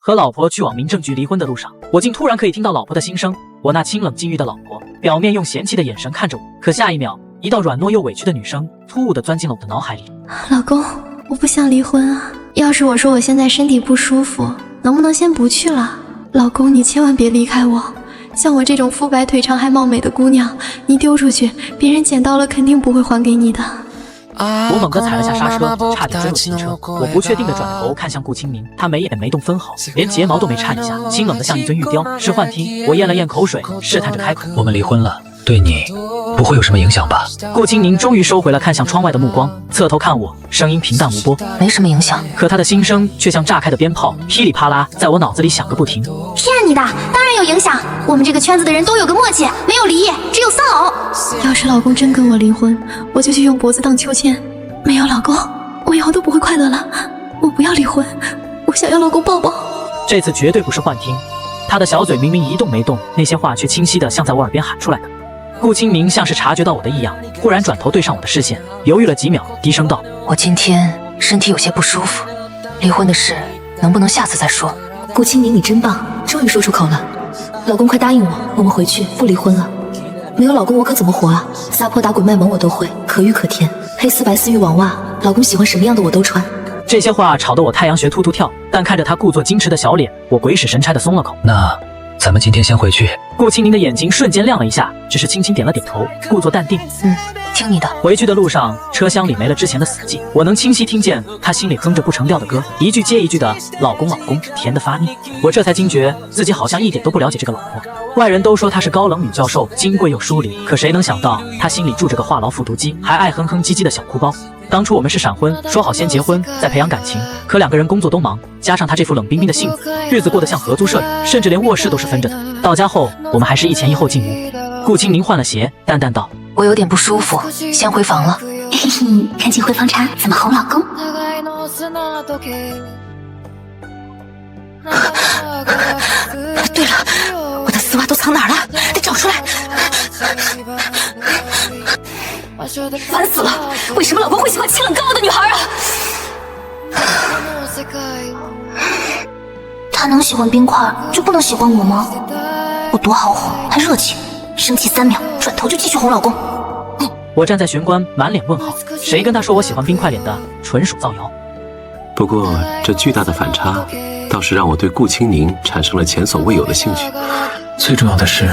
和老婆去往民政局離婚的路上，我竟突然可以听到老婆的心聲。我那清冷禁欲的老婆，表面用嫌弃的眼神看着我，可下一秒，一道軟糯又委屈的女聲突兀地鑽進了我的腦海裡。老公，我不想離婚啊。要是我說我現在身體不舒服，能不能先不去了？老公，你千万別離開我。像我這種膚白腿長還貌美的姑娘，你丟出去，別人撿到了肯定不會還給你的。我猛地踩了下剎車，差點追了新車。我不確定地轉頭看向顧清明，他眉眼沒動分毫，連睫毛都沒顫一下，清冷得像一尊玉雕。是幻聽。我咽了咽口水，試探着開口：我們離婚了，對你不會有什麼影響吧？顧清明終於收回了看向窗外的目光，側頭看我，聲音平淡無波：沒什麼影響。可他的心聲卻像炸開的鞭炮，噼里啪啦，在我腦子裡響個不停。騙你的，當然有影響。我們這個圈子的人都有個默契，沒有離異，只有喪偶。要是老公真跟我離婚，我就去用脖子當秋千。沒有老公，我以後都不會快樂了。我不要離婚，我想要老公抱抱。這次絕對不是幻聽，他的小嘴明明一動沒動，那些話卻清晰的像在我耳邊喊出來的。顧清明像是察覺到我的異樣，忽然轉頭對上我的視線，猶豫了幾秒，低聲道：我今天身體有些不舒服，離婚的事能不能下次再說？顧清明，你真棒，終於說出口了。老公，快答應我，我們回去不離婚了。沒有老公我可怎麼活啊？撒潑打滾賣萌我都會，可玉可甜。黑絲白絲浴網襪，老公喜歡什麼樣的我都穿。這些話吵得我太陽穴突突跳，但看着他故作矜持的小臉，我鬼使神差的鬆了口。那咱们今天先回去。顧清明的眼睛瞬間亮了一下，只是輕輕點了點頭，故作淡定。聽你的。回去的路上，車廂裡沒了之前的死寂，我能清晰聽見他心裡哼着不成調的歌，一句接一句的老公老公，甜得發膩。我這才驚覺自己好像一點都不了解這個老婆。外人都說她是高冷女教授，金貴又疏離，可誰能想到她心裡住着個話癆復讀機，還愛哼哼唧唧的小哭包。當初我們是閃婚，說好先結婚再培養感情，可兩個人工作都忙，加上她這副冷冰冰的性子，日子過得像合租舍友，甚至连臥室都是分着的。到家後，我們還是一前一後進屋。顧清明換了鞋，淡淡道：我有點不舒服，先回房了。嘿嘿，看见回房茶怎麼哄老公？对了，我的絲襪都藏哪兒了？得找出來。煩死了，為什麼老公會喜歡清冷高傲的女孩啊？他能喜歡冰塊，就不能喜歡我嗎？我多好哄，還熱情，生氣3秒，轉頭就繼續哄老公。我站在玄關，滿臉問號。誰跟他說我喜歡冰塊臉的？純屬造謠。不過這巨大的反差，倒是讓我對顧清寧產生了前所未有的興趣。最重要的是，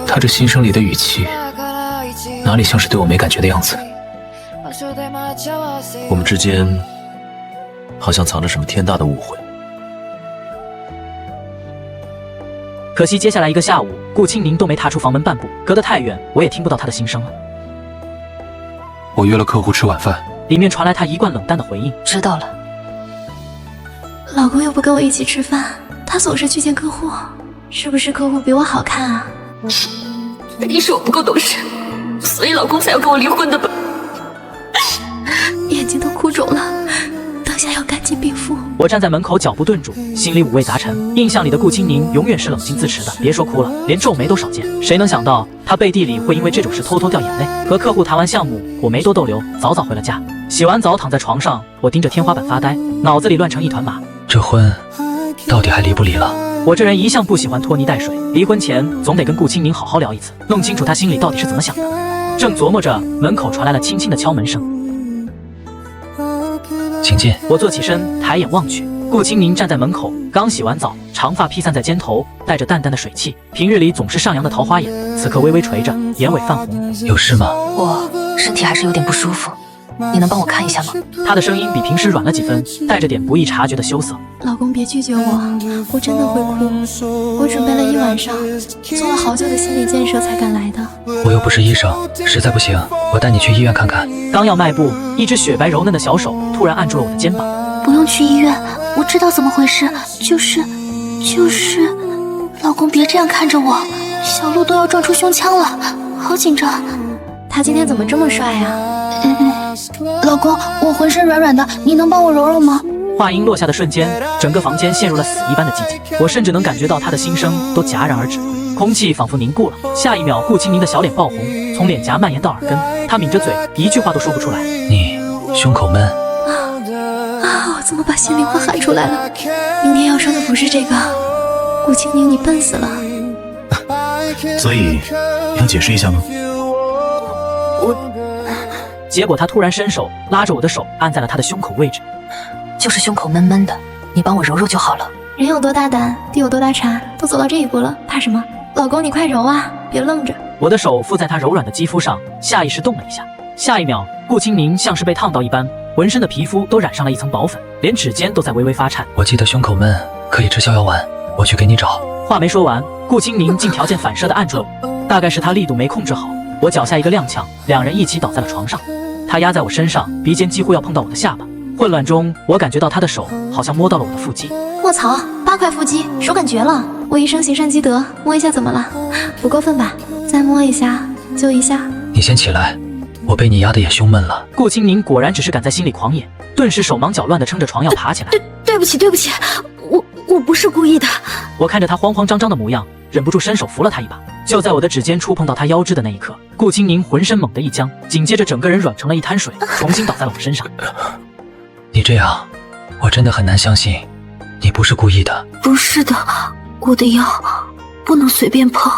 他這心聲裡的語氣，哪裡像是對我沒感覺的樣子？我們之間好像藏着什麼天大的誤會。可惜接下來一個下午，顧清寧都沒踏出房門半步，隔得太遠，我也聽不到他的心聲了。我約了客戶吃晚飯，裡面傳來他一貫冷淡的回應：知道了。老公又不跟我一起吃飯，他總是去見客戶，是不是客戶比我好看啊？肯定是我不夠懂事，所以老公才要跟我離婚的吧？眼睛都哭腫了，等下要趕緊冰敷。我站在門口，腳步頓住，心裡五味雜陳。印象裡的顧清寧永遠是冷靜自持的，別說哭了，連皺眉都少見。誰能想到他背地裡會因為這種事偷偷掉眼淚？和客戶談完項目，我沒多逗留，早早回了家。洗完澡躺在床上，我盯着天花板發呆，腦子裡亂成一團麻。這婚到底還離不離了？我這人一向不喜歡拖泥帶水，離婚前總得跟顧清寧好好聊一次，弄清楚他心裡到底是怎麼想的。正琢磨着，門口傳來了輕輕的敲門聲。請進。我坐起身，抬眼望去，顧清寧站在門口，剛洗完澡，長髮披散在肩頭，帶着淡淡的水汽。平日裡總是上揚的桃花眼，此刻微微垂着，眼尾泛紅。有事嗎？我身體還是有點不舒服，你能幫我看一下嗎？他的聲音比平時軟了幾分，帶着點不易察覺的羞澀。老公別拒絕我，我真的會哭。我準備了一晚上，做了好久的心理建設才敢來的。我又不是醫生，實在不行，我帶你去醫院看看。剛要邁步，一隻雪白柔嫩的小手突然按住了我的肩膀。不用去醫院，我知道怎麼回事，就是老公別這樣看着我，小鹿都要撞出胸腔了，好緊張。他今天怎麼這麼帥呀？老公，我渾身軟軟的，你能幫我揉揉嗎？話音落下的瞬間，整個房間陷入了死一般的寂靜，我甚至能感覺到他的心聲都戛然而止，空氣仿佛凝固了。下一秒，顧清寧的小臉爆紅，從臉頰蔓延到耳根，他抿着嘴，一句話都說不出來。你胸口悶。我怎麼把心裡話喊出來了？明天要说的不是這個，顧青寧，你笨死了。所以要解釋一下嗎？結果他突然伸手拉着我的手，按在了他的胸口位置。就是胸口悶悶的，你幫我揉揉就好了。人有多大膽，地有多大產，都走到這一步了，怕什麼？老公，你快揉啊，別愣着。我的手附在他柔軟的肌膚上，下意識動了一下。下一秒，顧青寧像是被燙到一般，渾身的皮膚都染上了一層薄粉，連指尖都在微微發顫。我記得胸口悶可以吃逍遙丸，我去給你找。話沒說完，顧青寧竟條件反射地按住了我，大概是他力度沒控制好，我腳下一個踉蹌，兩人一起倒在了床上。他壓在我身上，鼻尖幾乎要碰到我的下巴。混亂中，我感覺到他的手好像摸到了我的腹肌。臥槽，8塊腹肌，手感絕了！我一生行善積德，摸一下怎麼了？不過分吧？再摸一下，就一下。你先起来，我被你压得也胸悶了。顧青寧果然只是敢在心裡狂野，頓時手忙腳亂地撐着床要爬起来。对不起，我不是故意的。我看着他慌慌张张的模樣，忍不住伸手扶了他一把。就在我的指尖觸碰到他腰肢的那一刻，顧青寧渾身猛地一僵，緊接着整個人軟成了一灘水，重新倒在了我身上。你這樣，我真的很難相信，你不是故意的。不是的，我的腰不能隨便碰，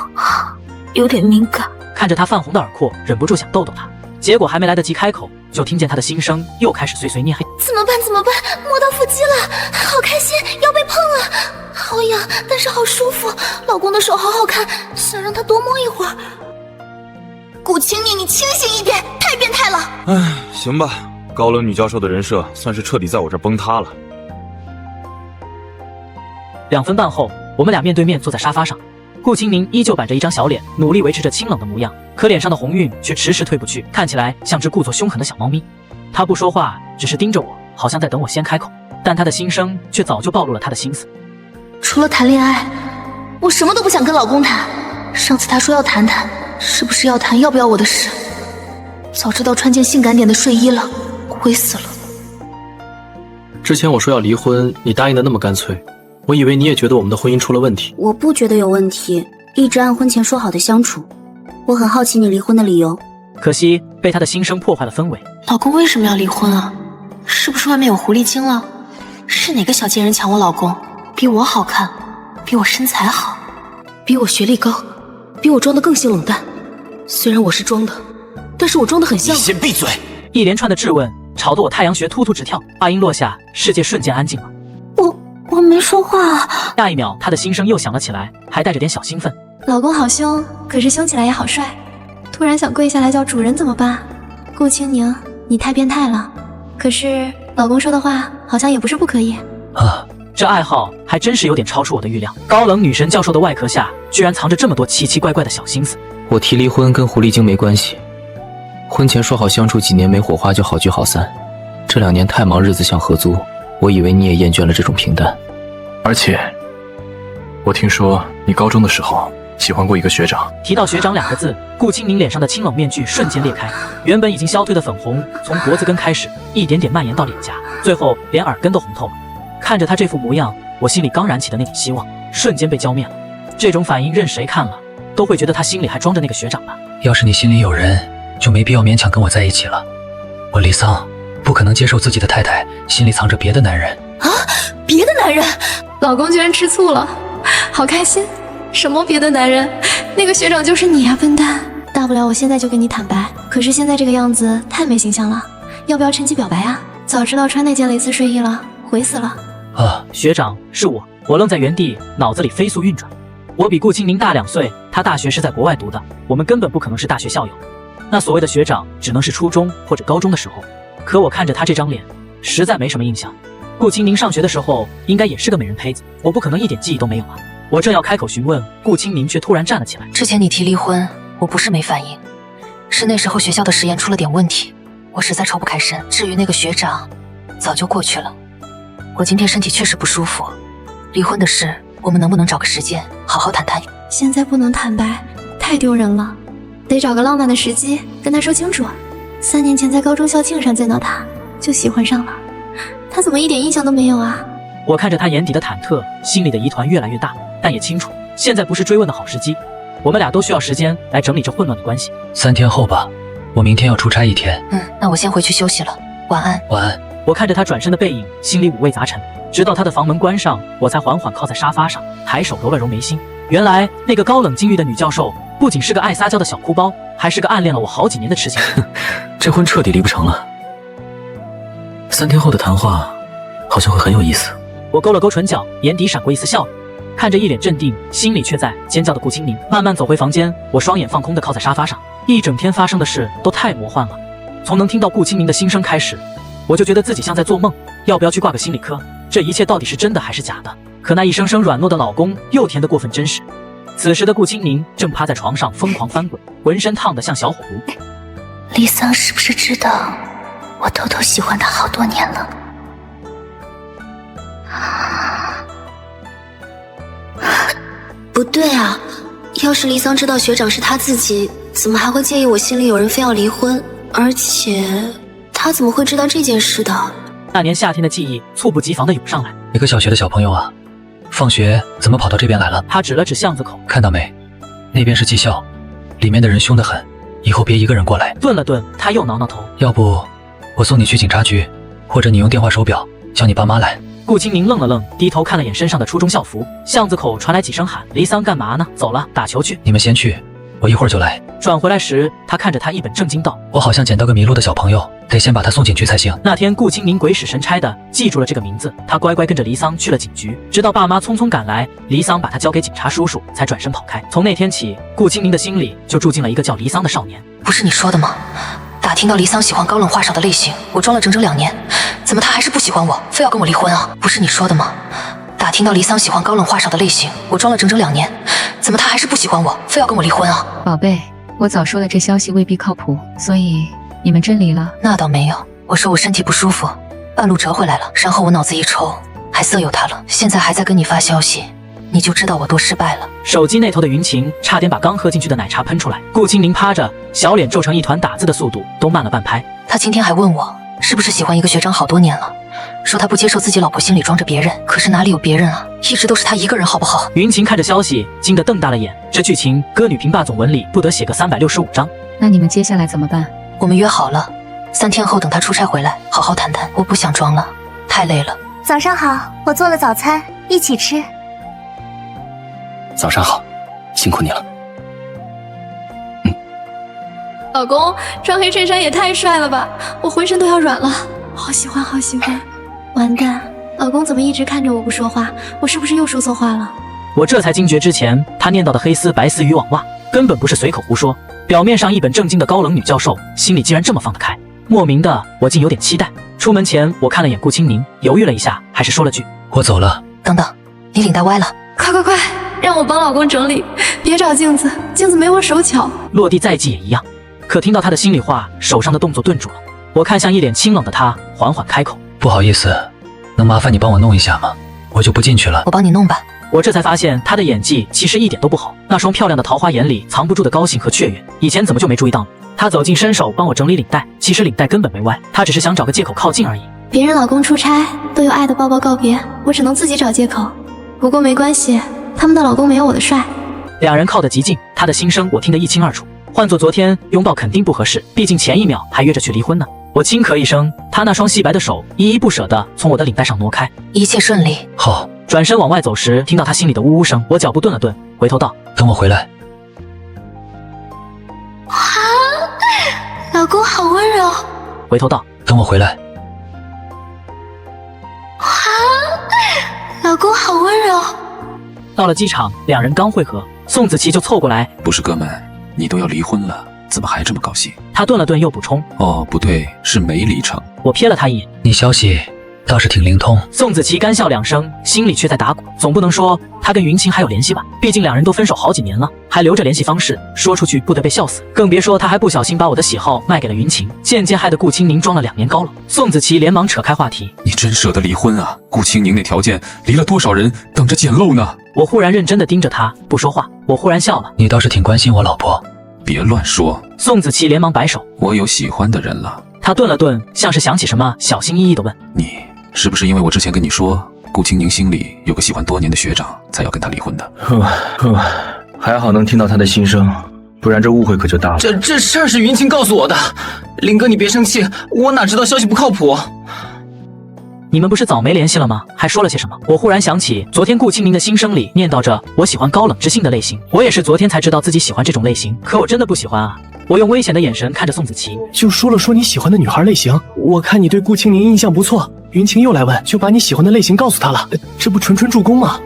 有點敏感。看着他泛紅的耳廓，忍不住想逗逗他，結果還沒來得及開口，就聽見他的心聲又開始碎碎念。怎麼辦？摸到腹肌了，好開心，要被碰了，好癢，但是好舒服。老公的手好好看，想讓他多摸一會兒。顧青寧，你清醒一點，太變態了。唉，行吧，高冷女教授的人設算是徹底在我這兒崩塌了。2分半後，我們倆面對面坐在沙發上，顧青寧依舊板着一張小臉，努力維持着清冷的模樣，可臉上的紅暈卻遲遲褪不去，看起來像只故作凶狠的小貓咪。他不說話，只是盯着我，好像在等我先開口，但他的心聲卻早就暴露了他的心思。除了談戀愛，我什麼都不想跟老公談。上次他說要談談，是不是要談要不要我的事？早知道穿件性感點的睡衣了，虧死了。之前我說要離婚，你答應的那麼乾脆，我以為你也覺得我們的婚姻出了問題。我不覺得有問題，一直按婚前說好的相處。我很好奇你離婚的理由。可惜被他的心声破壞了氛圍。老公为什麼要離婚啊？是不是外面有狐狸精了？是哪個小賤人搶我老公？比我好看，比我身材好，比我學歷高，比我裝得更性冷淡。雖然我是裝的，但是我裝得很像。你先閉嘴！一連串的質問吵得我太陽穴突突直跳。話音落下，世界瞬間安靜了。我沒說話。下一秒，他的心聲又響了起來，還帶着點小興奮。老公好凶，可是凶起來也好帥。突然想跪下來叫主人怎麼辦？顧青寧，你太變態了。可是老公說的話好像也不是不可以啊。這愛好還真是有點超出我的預料。高冷女神教授的外殼下居然藏着這麼多奇奇怪怪的小心思。我提離婚跟狐狸精沒關係，婚前說好相處幾年沒火花就好聚好散，這2年太忙，日子像合租，我以為你也厭倦了這種平淡。而且我聽說你高中的時候喜歡過一個學長。提到學長2個字，顧青寧臉上的清冷面具瞬間裂開，原本已經消退的粉紅從脖子根開始一點點蔓延到臉頰，最後連耳根都紅透了。看着他這副模樣，我心裡剛燃起的那點希望瞬間被澆滅了。這種反應任誰看了都會覺得他心裡還裝着那個學長吧。要是你心裡有人，就沒必要勉強跟我在一起了。我離桑不可能接受自己的太太心裡藏着別的男人。啊，別的男人？老公居然吃醋了，好開心。什麼別的男人？那個學長就是你啊，笨蛋！大不了我現在就跟你坦白，可是現在這個樣子太沒形象了，要不要趁機表白啊？早知道穿那件蕾絲睡衣了，悔死了。學長是我愣在原地，腦子裡飛速運轉。我比顧青寧大2歲，他大學是在國外讀的，我們根本不可能是大學校友。那所謂的學長只能是初中或者高中的時候。可我看着他這張臉，實在沒什麼印象。顧青寧上學的時候應該也是個美人胚子，我不可能一點記憶都沒有啊。我正要開口詢問，顧青寧卻突然站了起來。之前你提離婚，我不是沒反應，是那時候學校的實驗出了點問題，我實在抽不開身。至於那個學長，早就過去了。我今天身體確實不舒服，離婚的事我們能不能找個時間好好談談？現在不能坦白，太丟人了，得找個浪漫的時機跟他說清楚。3年前在高中校慶上見到他，就喜歡上了，他怎麼一點印象都沒有啊？我看着他眼底的忐忑，心裡的疑團越來越大，但也清楚現在不是追問的好時機，我們倆都需要時間來整理這混亂的關係。3天後吧，我明天要出差1天。那我先回去休息了，晚安。晚安。我看着他轉身的背影，心裡五味雜陳。直到他的房門關上，我才緩緩靠在沙發上，抬手揉了揉眉心。原來那個高冷禁欲的女教授，不僅是個愛撒嬌的小哭包，還是個暗戀了我好幾年的痴情。這婚徹底離不成了。3天後的談話，好像會很有意思。我勾了勾唇角，眼底閃過一絲笑意，看着一臉鎮定，心裡卻在尖叫的顧清寧，慢慢走回房間。我雙眼放空地靠在沙發上，一整天發生的事都太魔幻了。從能聽到顧清寧的心聲開始，我就覺得自己像在做夢，要不要去掛個心理科？這一切到底是真的還是假的？可那一聲声軟糯的老公又甜得過分真實。此時的顧清寧正趴在床上瘋狂翻滾，渾身燙得像小火爐。李桑是不是知道我偷偷喜歡他好多年了？不对啊，要是黎桑知道学长是他自己，怎麼還會介意我心裡有人非要離婚？而且他怎麼會知道這件事的？那年夏天的記憶猝不及防地湧上來。一個小學的小朋友啊，放學怎麼跑到這邊來了？他指了指巷子口，看到沒？那邊是技校，裡面的人兇得很，以後別一個人過來。頓了頓，他又撓撓頭，要不我送你去警察局，或者你用電話手錶叫你爸媽來。顧清寧愣了愣，低頭看了眼身上的初中校服。巷子口傳來幾聲喊：“黎桑幹嘛呢？走了，打球去。”你們先去，我一會兒就來。轉回來時，他看着他一本正經道：“我好像撿到個迷路的小朋友，得先把他送警局才行。”那天顧清寧鬼使神差的記住了這個名字，他乖乖跟着黎桑去了警局，直到爸媽匆匆趕來，黎桑把他交給警察叔叔，才轉身跑開。從那天起，顧清寧的心裡就住進了一個叫黎桑的少年。不是你說的嗎？打聽到黎桑喜歡高冷话少的類型，我裝了整整2年，怎麼他還是不喜歡我，非要跟我離婚啊？不是你說的嗎？打聽到黎桑喜歡高冷话少的類型，我裝了整整2年，怎麼他還是不喜歡我，非要跟我離婚啊？寶貝，我早說了這消息未必靠譜，所以你們真離了？那倒沒有，我說我身體不舒服，半路折回來了，然後我腦子一抽，還色誘他了，現在還在跟你發消息，你就知道我多失敗了。手機那頭的雲晴差點把剛喝進去的奶茶噴出來。顧清寧趴着，小臉皺成一團，打字的速度都慢了半拍。他今天還問我是不是喜歡一個學長好多年了，說他不接受自己老婆心裡裝着別人，可是哪裡有別人啊，一直都是他一個人好不好？雲晴看着消息驚得瞪大了眼，這劇情歌女評霸總文裡不得寫個365章。那你們接下來怎麼辦？我們約好了3天後等他出差回來好好談談，我不想裝了，太累了。早上好，我做了早餐，一起吃。早上好，辛苦你了。老公，穿黑衬衫也太帥了吧，我浑身都要軟了，好喜歡好喜歡。完蛋，老公怎麼一直看着我不說話？我是不是又說錯話了？我這才驚覺之前他念叨的黑絲白絲漁網襪根本不是隨口胡說，表面上一本正經的高冷女教授，心裡竟然這麼放得開。莫名的我竟有點期待。出門前我看了眼顧清寧，猶豫了一下，還是說了句：“我走了。”等等，你領帶歪了。快，讓我幫老公整理，別找鏡子，鏡子沒我手巧。落地再系也一樣。可聽到他的心裡話，手上的動作頓住了。我看向一臉清冷的他，緩緩開口：“不好意思，能麻煩你幫我弄一下嗎？我就不進去了。”我幫你弄吧。我這才發現他的演技其實一點都不好，那雙漂亮的桃花眼裡藏不住的高興和雀躍，以前怎麼就沒注意到呢？他走近伸手幫我整理領帶，其實領帶根本沒歪，他只是想找個借口靠近而已。別人老公出差都有愛的抱抱告別，我只能自己找借口。不過沒關係，他們的老公沒有我的帥。兩人靠得極近，他的心聲我聽得一清二楚。換做昨天，擁抱肯定不合適，畢竟前一秒還約着去離婚呢。我輕咳一聲，他那雙細白的手依依不捨地從我的領帶上挪開。一切順利。好。轉身往外走時，聽到他心裡的嗚嗚聲，我腳步頓了頓，回頭道：“等我回來。”老公好溫柔。回頭道：“等我回來。”老公好溫柔。到了機場，兩人剛會合，宋子琪就湊過來：“不是哥們，你都要離婚了，怎麼還這麼高興？”他頓了頓，又補充：“哦，不對，是沒離成。”我瞥了他一眼：“你消息倒是挺靈通。”宋子琪乾笑2聲，心裡卻在打鼓。總不能說他跟雲晴還有聯繫吧？畢竟兩人都分手好幾年了，還留着聯繫方式，說出去不得被笑死。更別說他還不小心把我的喜好賣給了雲晴，漸漸害得顧清寧裝了2年高冷。宋子琪連忙扯開話題：“你真捨得離婚啊？顧清寧那條件，離了多少人等着撿漏呢？”我忽然認真地盯着他，不說話。我忽然笑了：“你倒是挺關心我老婆。”別亂說。宋子琪連忙擺手：“我有喜歡的人了。”他頓了頓，像是想起什麼，小心翼翼地問：“你是不是因為我之前跟你說顧清寧心裡有個喜歡多年的學長，才要跟他離婚的？”還好能聽到他的心聲，不然這誤會可就大了。這事兒是雲晴告訴我的，林哥你別生氣，我哪知道消息不靠譜。你们不是早沒聯繫了嗎？還說了些什麼？我忽然想起昨天顧清明的心聲裡念叨着我喜歡高冷知性的類型，我也是昨天才知道自己喜歡這種類型，可我真的不喜歡啊！我用危險的眼神看着宋子琪，就說了說你喜歡的女孩類型，我看你對顧清明印象不錯，雲晴又來問，就把你喜歡的類型告訴他了，這不純純助攻嗎？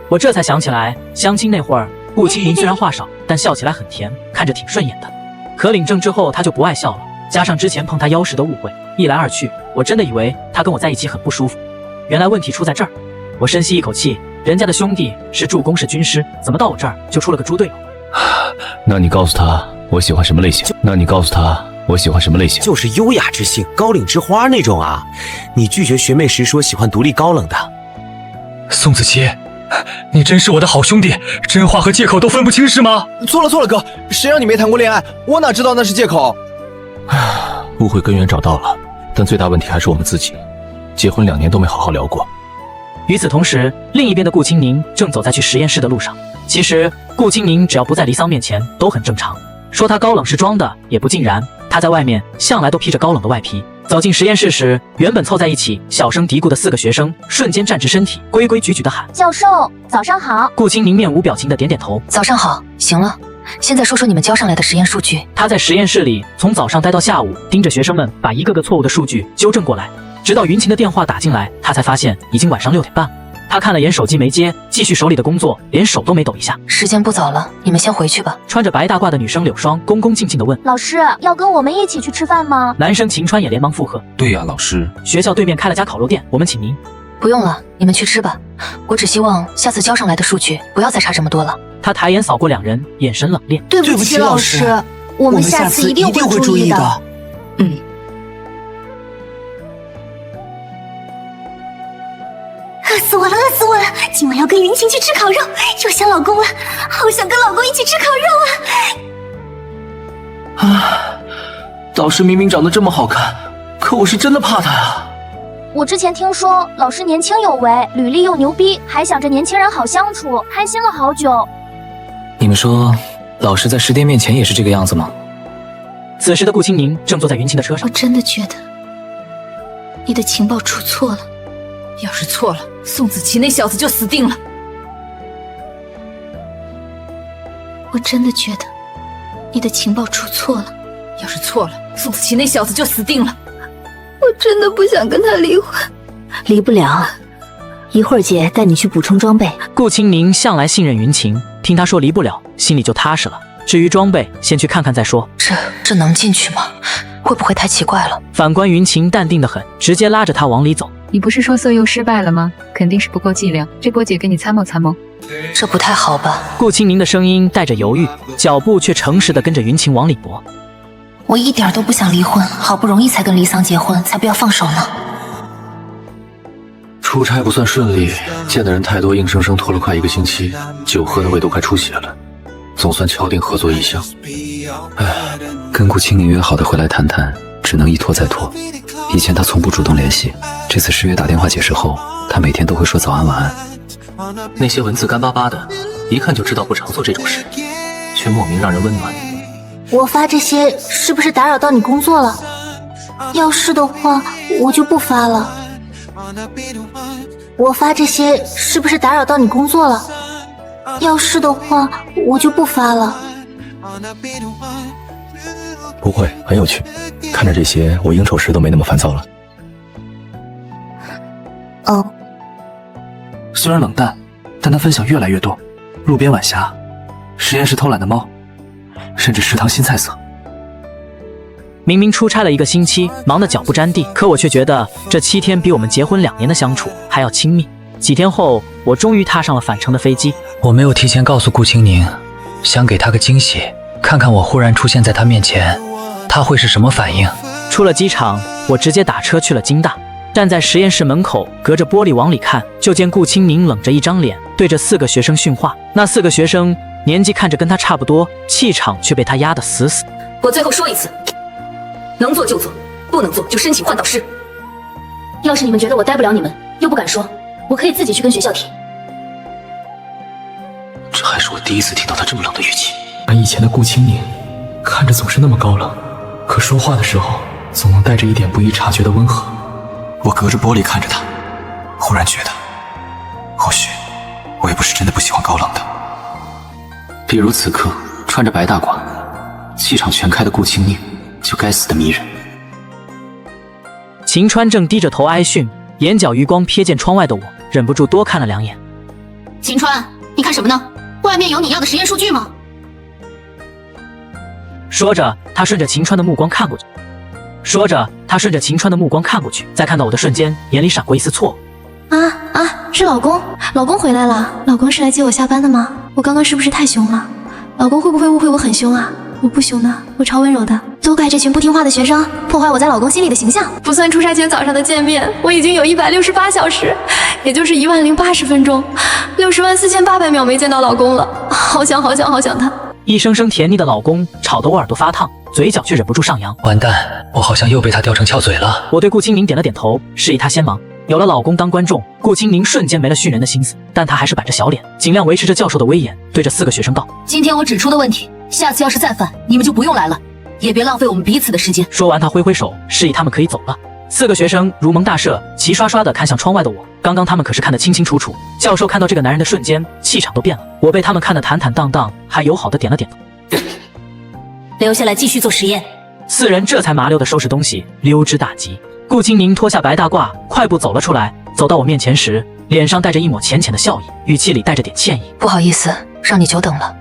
我這才想起來，相親那會兒，顧清明雖然話少，但笑起來很甜，看着挺順眼的。可領證之後他就不愛笑了，加上之前碰他腰時的誤會，一來二去，我真的以為他跟我在一起很不舒服。原來問題出在這兒。我深吸一口氣，人家的兄弟是助攻是軍師，怎麼到我這兒就出了個豬隊友？那你告訴他我喜歡什麼類型？那你告訴他我喜歡什麼類型？就是優雅之性、高嶺之花那種啊！你拒絕學妹時說喜歡獨立高冷的。宋子琪，你真是我的好兄弟，真話和借口都分不清是嗎？錯了哥，誰讓你沒談過戀愛？我哪知道那是借口？誤會根源找到了，但最大問題還是我們自己，結婚2年都沒好好聊過。與此同時，另一邊的顧清寧正走在去實驗室的路上。其實顧清寧只要不在離桑面前都很正常，說他高冷是裝的也不盡然，他在外面向來都披着高冷的外皮。走進實驗室時，原本湊在一起小聲嘀咕的4個學生瞬間站直身體，規規矩矩地喊：教授早上好。顧清寧面無表情地點點頭，早上好。行了，現在說說你們交上來的實驗數據。他在實驗室裡從早上待到下午，盯着學生們把一個個錯誤的數據糾正過來，直到雲晴的電話打進來，他才發現已經晚上6點半。他看了眼手機沒接，繼續手裡的工作，連手都沒抖一下。時間不早了，你們先回去吧。穿着白大褂的女生柳霜恭恭敬敬地問：老師要跟我們一起去吃飯嗎？男生秦川也連忙附和：對呀，老師。學校對面開了家烤肉店，我們請您。不用了，你們去吃吧。我只希望下次交上來的數據不要再差這麼多了。他抬眼掃過兩人，眼神冷冽。對不起老師，我們下次一定會注意的。嗯。餓死我了，餓死我了！今晚要跟雲晴去吃烤肉，又想老公了，好想跟老公一起吃烤肉啊！导師明明長得這麼好看，可我是真的怕他啊！我之前聽說老師年輕有為，履歷又牛逼，還想着年輕人好相處，開心了好久。你們說，老師在師爹面前也是這個樣子嗎？此時的顧清寧正坐在雲晴的車上。我真的覺得你的情報出錯了。要是錯了，宋子琪那小子就死定了。我真的覺得你的情報出錯了。要是錯了，宋子琪那小子就死定了。我真的不想跟他離婚。離不了，一會兒姐帶你去補充裝備。顧清寧向來信任雲晴，聽他說離不了，心裡就踏實了。至於裝備，先去看看再說。這能進去嗎？會不會太奇怪了？反觀雲晴淡定得很，直接拉着他往裡走。你不是說色誘失敗了嗎？肯定是不夠伎倆，這波姐給你參謀參謀。這不太好吧？顧清寧的聲音帶着猶豫，腳步卻誠實地跟着雲晴往裡挪。我一點都不想離婚，好不容易才跟離桑結婚，才不要放手呢。出差不算順利，見的人太多，硬生生拖了快1個星期，酒喝的胃都快出血了。總算敲定合作意向。跟顧清寧約好的回來談談，只能一拖再拖。以前他從不主動聯繫，這次失約打電話解釋後，他每天都會說早安晚安。那些文字乾巴巴的，一看就知道不常做這種事，卻莫名讓人溫暖。我發這些是不是打擾到你工作了？要是的話，我就不發了。我發這些是不是打擾到你工作了？要是的話，我就不發了。不會，很有趣。看着這些，我應酬時都沒那麼煩躁了。哦。雖然冷淡，但他分享越來越多。路邊晚霞，實驗室偷懶的貓，甚至食堂新菜色。明明出差了1個星期，忙得腳不沾地，可我卻覺得這7天比我們結婚2年的相處還要親密。幾天後，我終於踏上了返程的飛機。我沒有提前告訴顧清寧，想給他個驚喜，看看我忽然出現在他面前，他會是什麼反應。出了機場，我直接打車去了京大。站在實驗室門口，隔着玻璃往裡看，就見顧清寧冷着一張臉，對着4個學生訓話。那4個學生年紀看着跟他差不多，氣場卻被他壓得死死。我最後說一次，能做就做，不能做就申請換導師。要是你們覺得我帶不了你們，又不敢說，我可以自己去跟學校提。這還是我第一次聽到他這麼冷的語氣。而以前的顧清寧，看着總是那麼高冷，可說話的時候總能帶着一點不易察覺的溫和。我隔着玻璃看着他，忽然觉得，或许我也不是真的不喜欢高冷的。比如此刻穿着白大褂，气场全开的顾青宁，就该死的迷人。秦川正低着头挨训，眼角余光瞥见窗外的我，忍不住多看了2眼。秦川，你看什么呢？外面有你要的实验数据吗？说着，他顺着秦川的目光看过去，在看到我的瞬间，眼里闪过一丝错愕。是老公，老公回来了。老公是来接我下班的吗？我刚刚是不是太凶了？老公会不会误会我很凶啊？我不凶的，我超温柔的。都怪这群不听话的学生，破坏我在老公心里的形象。不算出差前早上的见面，我已经有168小时，也就是10080分钟，604800秒没见到老公了。好想他。一声声甜腻的老公吵得我耳朵发燙，嘴角却忍不住上扬。完蛋，我好像又被他吊成翘嘴了。我对顾青宁点了点头，示意他先忙。有了老公当观众，顾青宁瞬间没了训人的心思，但他还是板着小脸，尽量维持着教授的威严，对着4个学生道：今天我指出的问题，下次要是再犯，你们就不用来了，也别浪费我们彼此的时间。说完，他挥挥手，示意他们可以走了。4个学生如蒙大赦，齐刷刷地看向窗外的我。刚刚他们可是看得清清楚楚，教授看到这个男人的瞬间，气场都变了。我被他们看得坦坦荡荡，还友好地点了点頭。留下来继續做實驗。 4人這才麻溜地收拾東西，溜之大吉。顧青寧脫下白大褂，快步走了出來。走到我面前時，臉上帶着一抹淺淺的笑意，語氣裡帶着點歉意。不好意思，讓你久等了。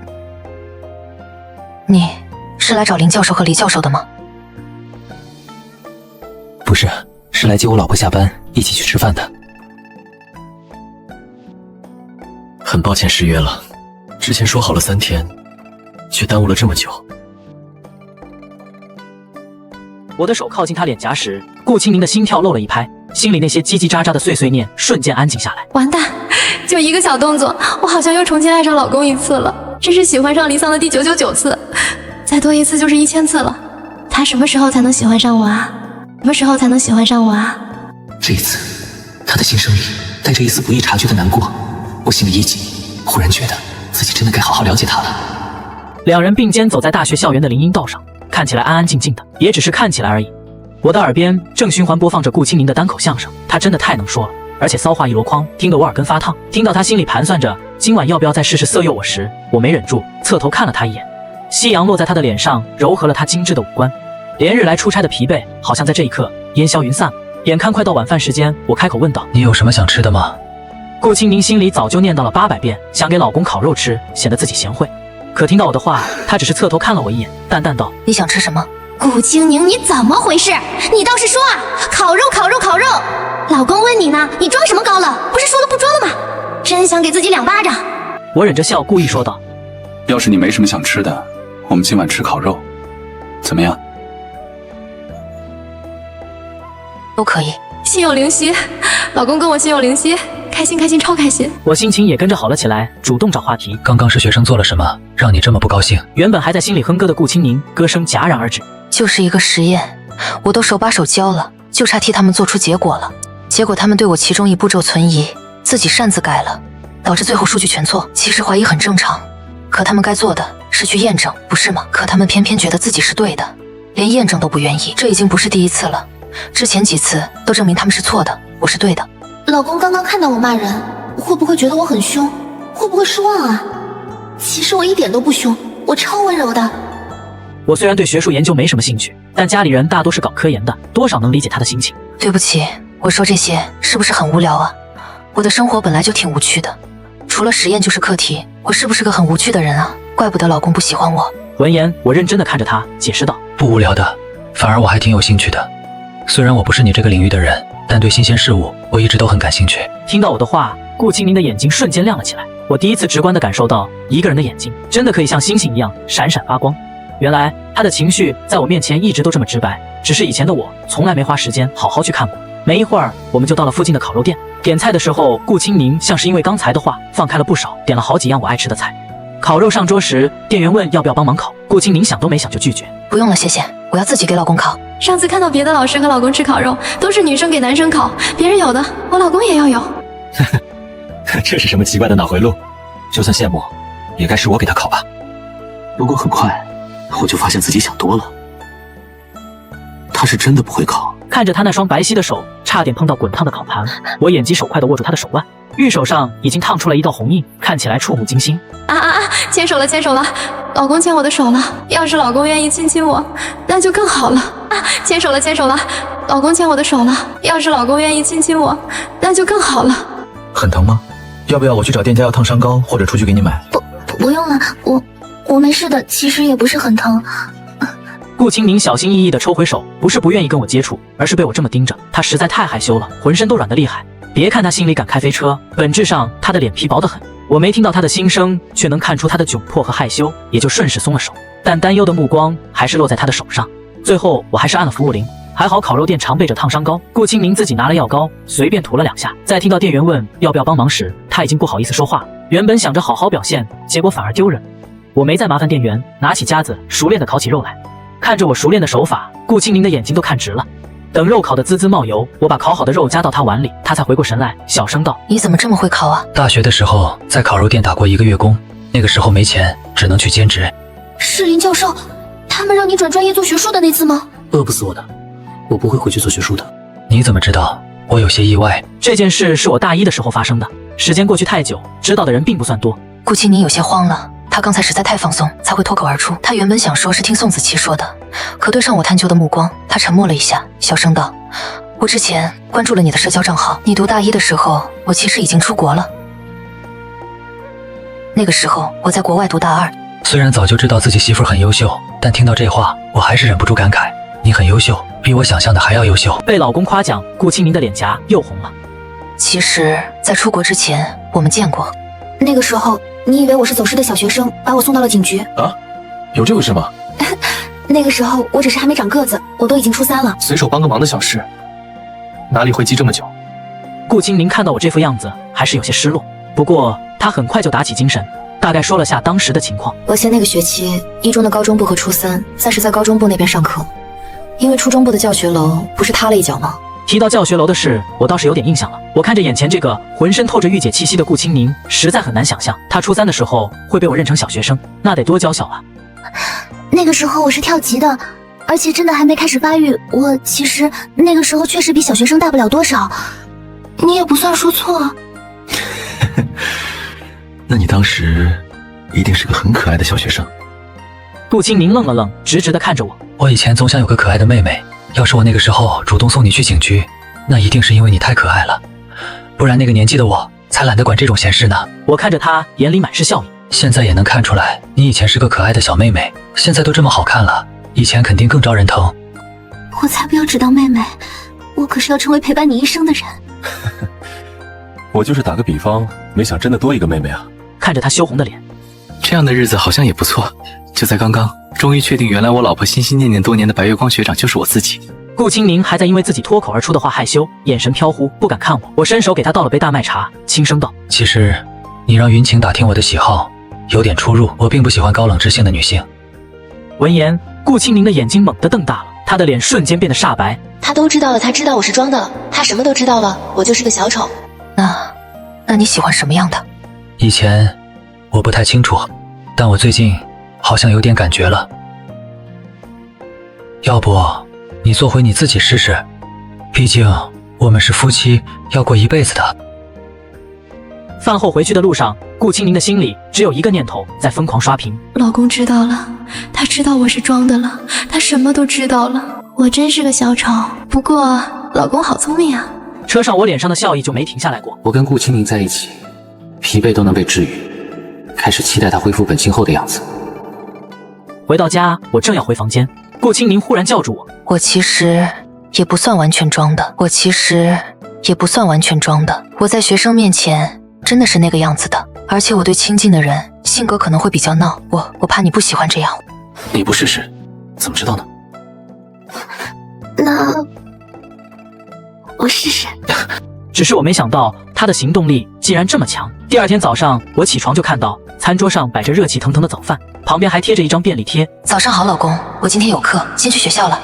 你是來找林教授和黎教授的嗎？不是，是來接我老婆下班，一起去吃飯的。很抱歉失約了，之前說好了3天，卻耽誤了這麼久。 我的手靠近他臉頰時，顧青寧的心跳漏了一拍，心裡那些嘰嘰喳喳的碎碎念瞬間安靜下來。完蛋，就一個小動作，我好像又重新愛上老公一次了。這是喜歡上離桑的第999次，再多一次就是1000次了。他什麼時候才能喜歡上我啊？什麼時候才能喜歡上我啊？這一次，他的心聲裡帶着一絲不易察覺的難過，我心裡一緊，忽然覺得自己真的該好好了解他了。兩人並肩走在大學校園的林蔭道上。 看起來安安靜靜的，也只是看起來而已。我的耳邊正循環播放着顧青寧的單口相聲，他真的太能說了，而且騷話一籮筐，聽得我耳根發燙。聽到他心裡盤算着今晚要不要再試試色誘我時，我沒忍住，側頭看了他一眼。夕陽落在他的臉上，柔和了他精緻的五官。連日來出差的疲憊，好像在這一刻煙消雲散了。眼看快到晚飯時間，我開口問道：“你有什麼想吃的嗎？”顧青寧心裡早就念叨了800遍，想給老公烤肉吃，顯得自己賢惠。 可聽到我的話，他只是側頭看了我一眼，淡淡道：“你想吃什麼？”顧青寧，你怎麼回事？你倒是說啊！烤肉，烤肉，烤肉！老公問你呢，你裝什麼高冷？不是說了不裝了嗎？真想給自己2巴掌！我忍着笑，故意說道：“要是你沒什麼想吃的，我們今晚吃烤肉，怎麼樣？”都可以。心有靈犀，老公跟我心有靈犀。 開心開心超開心，我心情也跟着好了起來，主動找話題。剛剛是學生做了什麼，讓你這麼不高興？原本還在心裡哼歌的顧青寧，歌聲戛然而止。就是一個實驗，我都手把手教了，就差替他們做出結果了。結果他們對我其中一步驟存疑，自己擅自改了，導致最後數據全錯。其實懷疑很正常，可他們該做的是去驗證，不是嗎？可他們偏偏覺得自己是對的，連驗證都不願意。這已經不是第一次了，之前幾次都證明他們是錯的，我是對的。 老公剛剛看到我罵人，會不會覺得我很兇？會不會失望啊？其實我一點都不兇，我超溫柔的。我雖然對學術研究沒什麼興趣，但家裡人大多是搞科研的，多少能理解他的心情。對不起，我說這些是不是很無聊啊？我的生活本來就挺無趣的，除了實驗就是課題，我是不是個很無趣的人啊？怪不得老公不喜歡我。聞言，我認真地看着他，解釋道：“不無聊的，反而我還挺有興趣的。雖然我不是你這個領域的人。” 但對新鮮事物，我一直都很感興趣。聽到我的話，顧青寧的眼睛瞬間亮了起來。我第一次直觀地感受到，一個人的眼睛真的可以像星星一樣閃閃發光。原來他的情緒在我面前一直都這麼直白，只是以前的我從來沒花時間好好去看過。沒一會兒，我們就到了附近的烤肉店。點菜的時候，顧青寧像是因為剛才的話放開了不少，點了好幾樣我愛吃的菜。烤肉上桌時，店員問要不要幫忙烤，顧青寧想都沒想就拒絕。不用了，謝謝，我要自己給老公烤。 上次看到別的老師和老公吃烤肉，都是女生給男生烤，別人有的，我老公也要有。這是什麼奇怪的腦回路？就算羨慕，也該是我給他烤吧。不過很快，我就發現自己想多了。他是真的不會烤，看着他那雙白皙的手差點碰到滾燙的烤盤，我眼疾手快地握住他的手腕，玉手上已經燙出了一道紅印，看起來觸目驚心。牽手了，牽手了，老公牽我的手了。要是老公願意親親我，那就更好了。牽手了，牽手了，老公牽我的手了。要是老公願意親親我，那就更好了。很疼吗？要不要我去找店家要烫伤膏，或者出去给你买？不用了，我没事的，其實也不是很疼。顧清明小心翼翼地抽回手，不是不願意跟我接觸，而是被我這麼盯着，他實在太害羞了，渾身都軟得厲害。別看他心裡敢開飛車，本質上他的臉皮薄得很。我沒聽到他的心聲，卻能看出他的窘迫和害羞，也就順勢鬆了手。但擔憂的目光還是落在他的手上。最後我還是按了服務鈴，還好烤肉店常備着燙傷膏。顧清明自己拿了藥膏，隨便塗了2下。在聽到店員問要不要幫忙時，他已經不好意思說話了。原本想着好好表現，結果反而丟人。我沒再麻煩店員，拿起夾子熟練地烤起肉來。看着我熟練的手法，顧清明的眼睛都看直了。等肉烤得滋滋冒油，我把烤好的肉夹到他碗裡，他才回過神來，小聲道：“你怎麼這麼會烤啊？”大學的時候在烤肉店打過1個月工，那個時候沒錢，只能去兼職。是林教授，他們讓你轉專業做學術的那次嗎？餓不死我的，我不会回去做學術的。你怎麼知道？我有些意外。這件事是我大1的時候發生的，時間過去太久，知道的人並不算多。顧清明有些慌了。他剛才實在太放鬆，才会脫口而出。他原本想說是聽宋子琪說的，可對上我探究的目光，他沉默了一下，小聲道：“我之前關注了你的社交賬號，你讀大1的時候，我其實已經出國了。那個時候我在國外讀大2。”雖然早就知道自己媳婦很優秀，但聽到這話，我還是忍不住感慨：你很優秀，比我想象的還要優秀。被老公誇獎，顧清明的臉頰又紅了。其實，在出國之前，我們見過。那個時候，你以為我是走失的小學生，把我送到了警局啊？有這回事嗎？那個時候我只是還沒長個子，我都已經初3了。隨手幫個忙的小事，哪裡會記這麼久？顧清明看到我這副樣子，還是有些失落。不過他很快就打起精神，大概說了下當時的情況。我嫌那個學期一中的高中部和初3暂時在高中部那邊上課，因為初中部的教學樓不是塌了一角嗎？提到教學樓的事，我倒是有點印象了。我看着眼前這個渾身透着御姐氣息的顧清明，實在很難想象他初3的時候會被我認成小學生，那得多嬌小啊！那個時候我是跳級的，而且真的還沒開始發育。我其實那個時候確實比小學生大不了多少，你也不算說錯。那你當時一定是個很可愛的小學生。顧清明愣了愣，直直地看着我。我以前總想有個可愛的妹妹。要是我那個時候主動送你去警局，那一定是因為你太可愛了，不然那個年紀的我才懶得管這種閒事呢。我看着她，眼裡滿是笑意。現在也能看出來，你以前是個可愛的小妹妹，現在都這麼好看了，以前肯定更招人疼。我才不要只當妹妹，我可是要成為陪伴你一生的人。我就是打個比方，沒想真的多一個妹妹啊。看着她羞紅的臉，這樣的日子好像也不錯。就在剛剛，終於確定原來我老婆心心念念多年的白月光學長就是我自己。顧清明還在因為自己脫口而出的話害羞，眼神飄忽，不敢看我。我伸手給他倒了杯大麥茶，輕聲道：“其實，你讓雲晴打聽我的喜好，有點出入。我並不喜歡高冷知性的女性。”聞言，顧清明的眼睛猛地瞪大了，他的臉瞬間變得煞白。他都知道了，他知道我是裝的，他什麼都知道了，我就是個小丑。那你喜歡什麼樣的？以前我不太清楚，但我最近好像有點感覺了。要不你做回你自己試試，畢竟我們是夫妻，要過一輩子的。飯後回去的路上，顧清明的心裡只有一個念頭，在瘋狂刷屏。老公知道了，他知道我是裝的了，他什麼都知道了。我真是個小丑，不过老公好聰明啊。車上我臉上的笑意就沒停下來過。我跟顧清明在一起，疲憊都能被治癒，開始期待他恢復本性後的樣子。回到家，我正要回房間，顧清明忽然叫住我。我其實也不算完全裝的，我在學生面前真的是那個樣子的，而且我對親近的人性格可能會比較鬧，我怕你不喜歡這樣。你不試試，怎麼知道呢？那我試試。只是我沒想到他的行動力竟然這麼強。第二天早上，我起床就看到餐桌上擺着熱氣騰騰的早飯，旁邊還貼着一張便利貼。早上好，老公，我今天有課，先去學校了。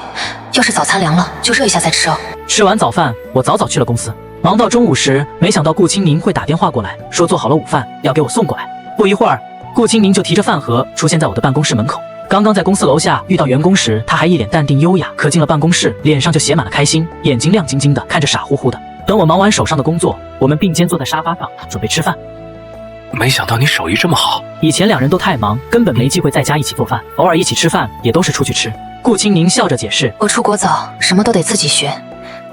要是早餐涼了，就熱一下再吃哦。吃完早飯，我早早去了公司。忙到中午時，沒想到顧清明會打電話過來，說做好了午飯要給我送過來。不一會兒，顧清明就提着飯盒出現在我的辦公室門口。剛剛在公司樓下遇到員工時，他還一臉淡定優雅，可進了辦公室，臉上就寫滿了開心，眼睛亮晶晶的，看着傻乎乎的。等我忙完手上的工作，我們並肩坐在沙發上準備吃飯。没想到你手艺這麼好。以前2人都太忙，根本沒機會在家一起做飯，偶爾一起吃飯也都是出去吃。顧青寧笑着解釋：我出國早，什麼都得自己學。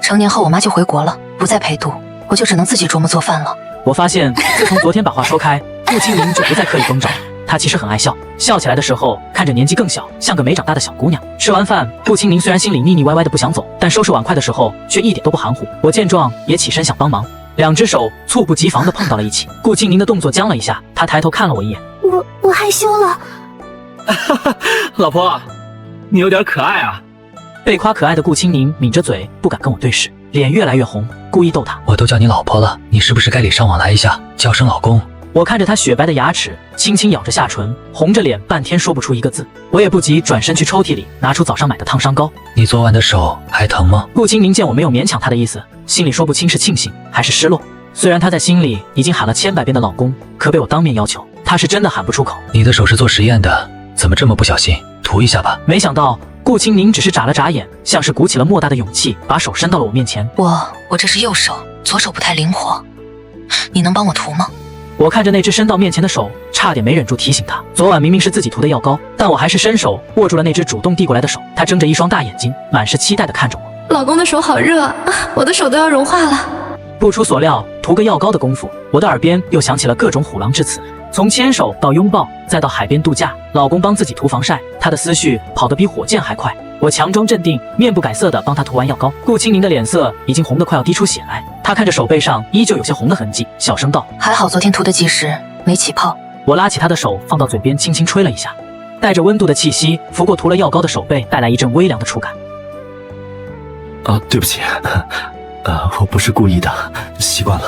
成年後我媽就回國了，不再陪讀，我就只能自己琢磨做飯了。我發現自從昨天把話說開，顧青寧就不再刻意繃着。她其實很愛笑，笑起来的時候看着年紀更小，像個沒長大的小姑娘。吃完飯，顧青寧雖然心裡膩膩歪歪的不想走，但收拾碗筷的時候卻一點都不含糊。我見狀也起身想幫忙，2只手猝不及防地碰到了一起。顧青寧的動作僵了一下，她抬頭看了我一眼，我害羞了。老婆，你有點可愛啊。被誇可愛的顧青寧抿着嘴，不敢跟我对视，臉越來越紅，故意逗她。我都叫你老婆了，你是不是該禮尚往来一下，叫聲老公？我看着她雪白的牙齒，輕輕咬着下唇，紅着臉，半天說不出一個字。我也不急，轉身去抽屜裡拿出早上買的燙傷膏。你昨晚的手還疼嗎？顧青寧見我沒有勉強她的意思，心裡說不清是慶幸還是失落。雖然她在心裡已經喊了千百遍的老公，可被我當面要求，她是真的喊不出口。你的手是做實驗的，怎麼這麼不小心？塗一下吧。沒想到顧青寧只是眨了眨眼，像是鼓起了莫大的勇氣，把手伸到了我面前。我這是右手，左手不太靈活，你能幫我塗吗？我看着那只伸到面前的手，差點沒忍住提醒他，昨晚明明是自己塗的藥膏，但我還是伸手握住了那只主动遞過來的手。他睜着一雙大眼睛，滿是期待地看着我。老公的手好熱啊，我的手都要融化了。不出所料，涂個藥膏的功夫，我的耳邊又響起了各種虎狼之詞，從牽手到擁抱，再到海邊度假，老公幫自己塗防曬，他的思緒跑得比火箭還快。我強裝鎮定，面不改色地幫他涂完藥膏。顧青寧的臉色已經紅得快要滴出血來，她看着手背上依舊有些紅的痕跡，小聲道：還好昨天塗得及時，沒起泡。我拉起她的手放到嘴邊，輕輕吹了一下，帶着溫度的氣息拂過塗了藥膏的手背，帶來一陣微涼的觸感。對不起，我不是故意的，習慣了。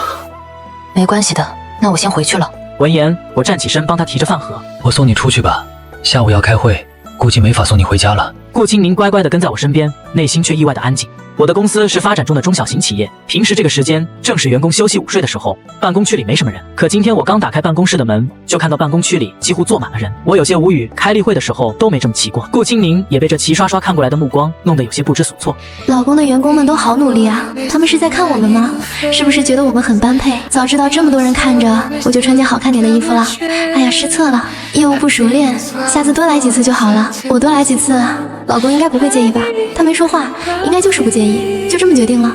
沒關係的，那我先回去了。聞言，我站起身幫她提着飯盒。我送你出去吧，下午要開會，估計沒法送你回家了。顧青寧乖乖地跟在我身邊，內心卻意外的安靜。我的公司是發展中的中小型企業，平時這個時間正是員工休息午睡的時候，辦公區裡沒什麼人。可今天我剛打開辦公室的門，就看到辦公區裡幾乎坐滿了人，我有些無語，開例會的時候都沒這麼齊過。顧青寧也被這齊刷刷看過來的目光弄得有些不知所措。老公的員工們都好努力啊，他們是在看我們嗎？是不是覺得我們很般配？早知道這麼多人看着，我就穿件好看點的衣服了。哎呀，失策了，業務不熟練，下次多來幾次就好了。我多來幾次，老公應該不會介意吧？他沒說話，應該就是不介意，就這麼決定了。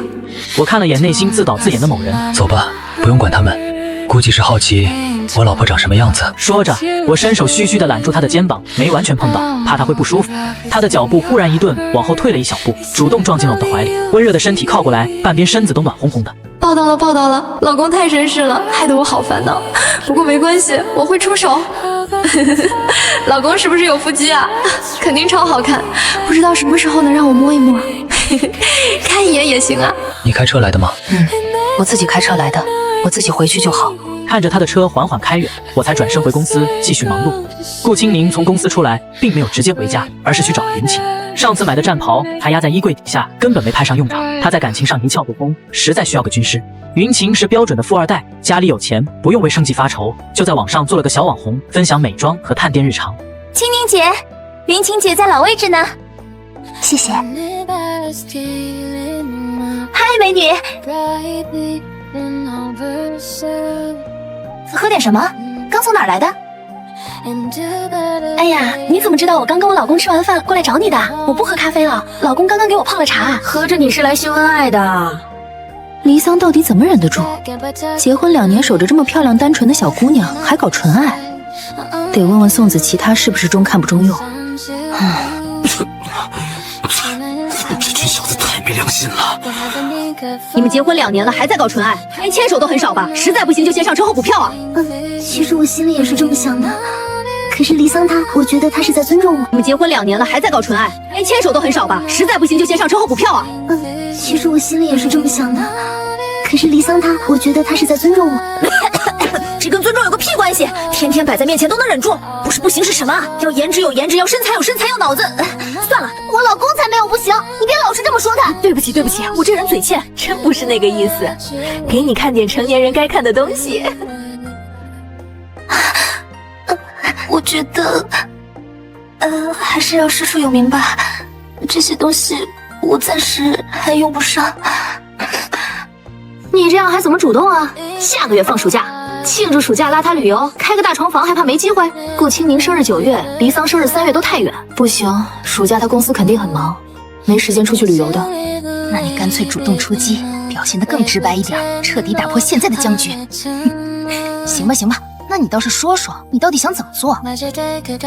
我看了眼內心自導自演的某人，走吧，不用管他們，估計是好奇我老婆長什麼樣子。說着，我伸手虚虛地攬住她的肩膀，沒完全碰到，怕她會不舒服。她的腳步忽然一頓，往後退了一小步，主動撞進了我的懷裡，溫熱的身體靠過來，半邊身子都暖烘烘的。抱到了，抱到了，老公太紳士了，害得我好煩惱。不過沒關係，我會出手。老公是不是有腹肌啊？肯定超好看，不知道什麼時候能讓我摸一摸。看一眼也行啊。你開車來的嗎？我自己開車來的，我自己回去就好。看着他的車緩緩開遠，我才轉身回公司繼續忙碌。顧青寧從公司出來，並沒有直接回家，而是去找了雲晴。上次買的戰袍還壓在衣櫃底下，根本沒派上用場。他在感情上一竅不通，實在需要個軍師。雲晴是標準的富二代，家裡有錢，不用為生計發愁，就在網上做了個小網紅，分享美妝和探店日常。青寧姐，雲晴姐在老位置呢，謝謝。嗨，美女，喝點什麼？剛從哪兒來的？哎呀，你怎麼知道我剛跟我老公吃完飯過來找你的？我不喝咖啡了，老公剛剛給我泡了茶。合着你是來秀恩愛的？離桑到底怎麼忍得住？結婚2年守着這麼漂亮單純的小姑娘，還搞純愛？得問問宋子琪，她是不是中看不中用？這群小子太沒良心了！你們結婚2年了，還在搞纯愛，連牽手都很少吧？實在不行就先上車後補票啊！其實我心裡也是這麼想的，可是離桑他，我覺得他是在尊重我。你們結婚2年了，還在搞纯愛，連牽手都很少吧？實在不行就先上車後補票啊！其實我心裡也是這麼想的，可是離桑他，我覺得他是在尊重我。这跟尊重有個屁關係？天天擺在面前都能忍住，不是不行是什麼？要顏值有顏值，要身材有身材，要腦子。算了，我老公才沒有不行，你別老是這麼說他。對不起對不起，我這人嘴欠，真不是那個意思，給你看點成年人該看的東西。我覺得還是要師出有名吧，这些東西我暂时還用不上。你这樣還怎麼主動啊？下個月放暑假，慶祝暑假拉他旅遊，開個大床房還怕沒機會？顧青寧生日9月，離桑生日3月都太遠，不行，暑假他公司肯定很忙，沒時間出去旅遊的。那你乾脆主動出擊，表現得更直白一點，徹底打破現在的僵局。行吧行吧，那你倒是說說，你到底想怎麼做？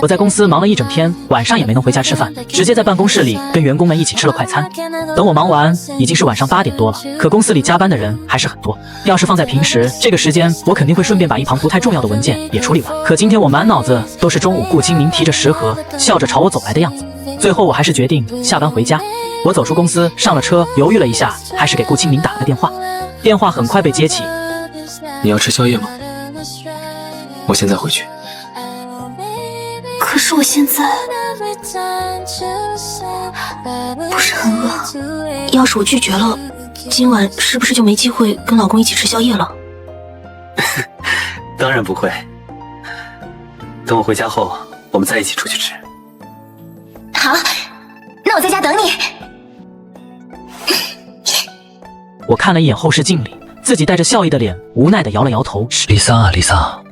我在公司忙了一整天，晚上也沒能回家吃飯，直接在辦公室裡跟員工們一起吃了快餐。等我忙完，已經是晚上8點多了，可公司裡加班的人還是很多。要是放在平時，這個時間我肯定會順便把一旁不太重要的文件也處理完。可今天我滿腦子都是中午顧青寧提着食盒，笑着朝我走來的樣子。最後我還是決定下班回家。我走出公司，上了車，猶豫了一下，還是給顧青寧打了個電話。電話很快被接起。你要吃宵夜嗎？我现在回去。可是我现在不是很餓，要是我拒絕了，今晚是不是就沒機會跟老公一起吃宵夜了？當然不會。等我回家後，我們再一起出去吃。好，那我在家等你。我看了一眼後視鏡裡自己帶着笑意的臉，無奈地搖了搖頭。李桑啊，李桑，